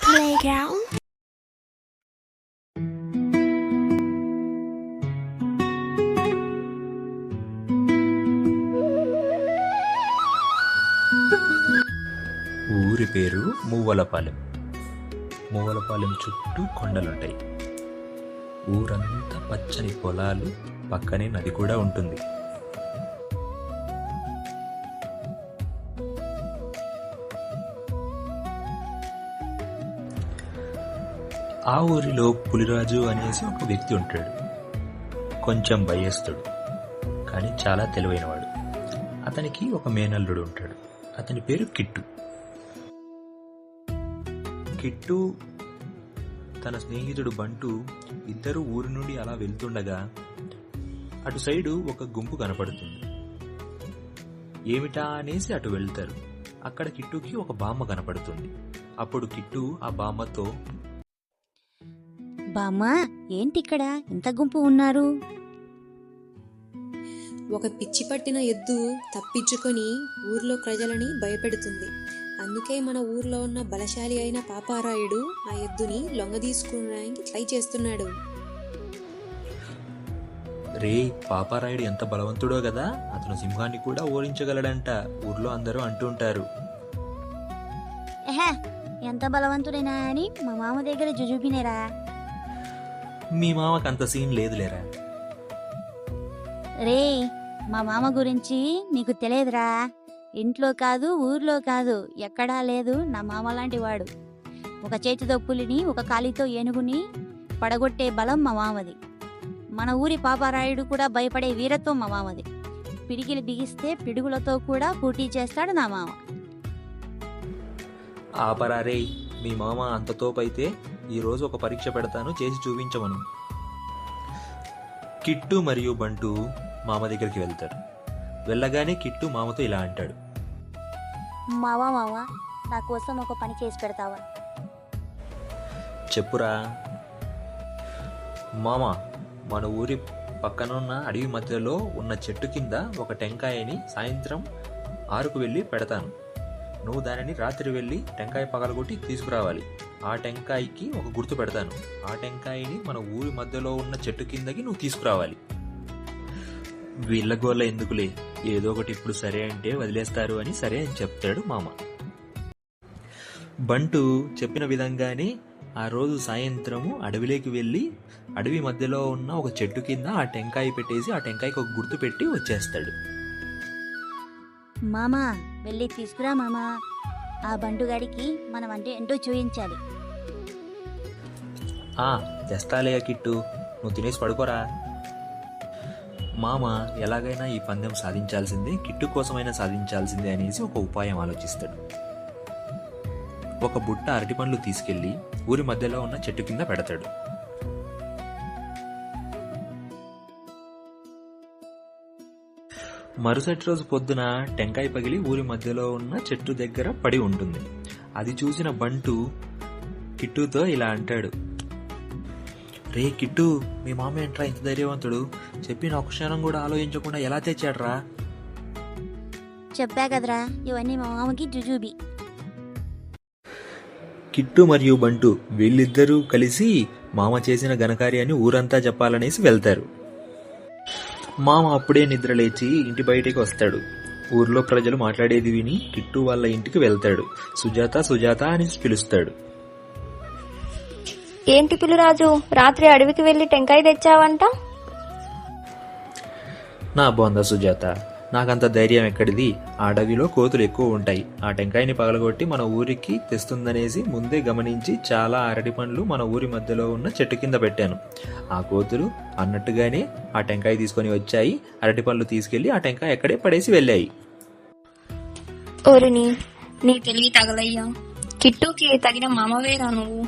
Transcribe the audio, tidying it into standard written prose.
Playground. ఊరి పేరు మువ్వలపాలెం. మువ్వలపాలెం చుట్టూ కొండలుంటాయి. ఊరంతా పచ్చని పొలాలు, పక్కనే నది కూడా ఉంటుంది. ఆ ఊరిలో పులిరాజు అనేసి ఒక వ్యక్తి ఉంటాడు. కొంచెం భయస్తుడు, కానీ చాలా తెలివైనవాడు. అతనికి ఒక మేనల్లుడు ఉంటాడు. అతని పేరు కిట్టు. కిట్టు తన స్నేహితుడు బంటు ఇద్దరు ఊరి నుండి అలా వెళ్తుండగా అటు సైడు ఒక గుంపు కనపడుతుంది. ఏమిటా అనేసి అటు వెళ్తారు. అక్కడ కిట్టుకి ఒక బామ్మ కనపడుతుంది. అప్పుడు కిట్టు ఆ బామ్మతో, బామ్మా, ఏంటిక్కడ ఇంత గుంపు ఉన్నారు? ఒక పిచ్చి పట్టిన ఎద్దు తప్పించుకొని ఊర్లో ప్రజలని భయపెడుతుంది. అందుకే మన ఊర్లో ఉన్న బలశాలి అయిన పాపారాయుడు ఆ ఎద్దుని లొంగదీసుకోవడానికి ట్రై చేస్తున్నాడు. రే, పాపారాయుడు ఎంత బలవంతుడో కదా, అతను సింహాన్ని కూడా ఓడించగలడంట ఊర్లో అందరూ అంటుంటారు. ఎంత బలవంతుడైనా అని మా మామ దగ్గర జుజుపినేరా. మీ మామకు అంత సీన్ లేదులేరా. రే, మా మామ గురించి నీకు తెలియదురా. ఇంట్లో కాదు, ఊర్లో కాదు, ఎక్కడా లేదు నా మామ లాంటి వాడు. ఒక చేతితో పులిని, ఒక కాలితో ఏనుగుని పడగొట్టే బలం మా మామది. మన ఊరి పాపారాయుడు కూడా భయపడే వీరత్వం మా మామది. పిడికిలు బిగిస్తే పిడుగులతో కూడా పోటీ చేస్తాడు నా మామ. ఆపరారే, మీ మామ అంత తోపైతే ఈరోజు ఒక పరీక్ష పెడతాను, చేసి చూపించమను. కిట్టు మరియు బంటు మామ దగ్గరికి వెళ్తారు. వెళ్ళగానే కిట్టు మామతో ఇలా అంటాడు, మావా మావా, నా కోసం ఒక పని చేసి పెడతావా? చెప్పురా. మామ, మన ఊరి పక్కనున్న అడవి మధ్యలో ఉన్న చెట్టు కింద ఒక టెంకాయని సాయంత్రం 6కు వెళ్ళి పెడతాను. నువ్వు దానిని రాత్రి వెళ్ళి టెంకాయ పగలగొట్టి తీసుకురావాలి. ఆ టెంకాయకి ఒక గుర్తు పెడతాను. ఆ టెంకాయని మన ఊరి మధ్యలో ఉన్న చెట్టు కిందకి నువ్వు తీసుకురావాలి. వీళ్ళ గోళ్ళ ఎందుకులే, ఏదో ఒకటి ఇప్పుడు సరే అంటే వదిలేస్తారు అని సరే అని చెప్తాడు మామ. బంటు చెప్పిన విధంగానే ఆ రోజు సాయంత్రము అడవిలోకి వెళ్ళి అడవి మధ్యలో ఉన్న ఒక చెట్టు కింద ఆ టెంకాయ పెట్టేసి ఆ టెంకాయకి ఒక గుర్తు పెట్టి వచ్చేస్తాడు. మామా, వెళ్ళి తీసుకురా మామా. ఆ బంటుగాడికి మనం అంటే ఏంటో చూయించాలి. తెస్తాలే కిట్టు, నువ్వు తినేసి పడుకోరా. మామ ఎలాగైనా ఈ పందెం సాధించాల్సిందే, కిట్టు కోసమైనా సాధించాల్సిందే అనేసి ఒక ఉపాయం ఆలోచిస్తాడు. ఒక బుట్ట అరటి పండ్లు తీసుకెళ్లి ఊరి మధ్యలో ఉన్న చెట్టు కింద పెడతాడు. మరుసటి రోజు పొద్దున టెంకాయ పగిలి ఊరి మధ్యలో ఉన్న చెట్టు దగ్గర పడి ఉంటుంది. అది చూసిన బంటు కిట్టుతో ఇలా అంటాడు, రే కిట్టు, మీ మామ ఏంట్రా ఇంత ధైర్యవంతుడు, చెప్పిన ఒక క్షణం కూడా ఆలోచించకుండా ఎలా తెచ్చాడ్రా? చెప్పా కదరా, ఇవన్నీ మా మామకి జుజుబి. కిట్టు మరియు బంటు వీళ్ళిద్దరూ కలిసి మామ చేసిన ఘనకార్యాన్ని ఊరంతా చెప్పాలనేసి వెళ్తారు. మామ అప్పుడే నిద్రలేచి ఇంటి బయటికి వస్తాడు. ఊర్లో ప్రజలు మాట్లాడేది విని కిట్టు వాళ్ళ ఇంటికి వెళ్తాడు. సుజాత సుజాత అని పిలుస్తాడు. ఏంటి పులిరాజు, రాత్రి అడవికి వెళ్లి టెంకాయ తెచ్చావంట? నా బొంద సుజాత, నాకంత ధైర్యం ఎక్కడిది? ఆ అడవిలో కోతులు ఎక్కువ ఉంటాయి. ఆ టెంకాయని పగలగొట్టి మన ఊరికి తెస్తుందనేసి ముందే గమనించి చాలా అరటి పండ్లు మన ఊరి మధ్యలో ఉన్న చెట్టు కింద పెట్టాను. ఆ కోతులు అన్నట్టుగానే ఆ టెంకాయ తీసుకొని వచ్చాయి. అరటి పండ్లు తీసుకెళ్లి ఆ టెంకాయ ఎక్కడే పడేసి వెళ్ళాయి. ఓరిని, నీ తెలివి తగలయ్యా. కిట్టుకి తగిన మామవేరా నువ్వు.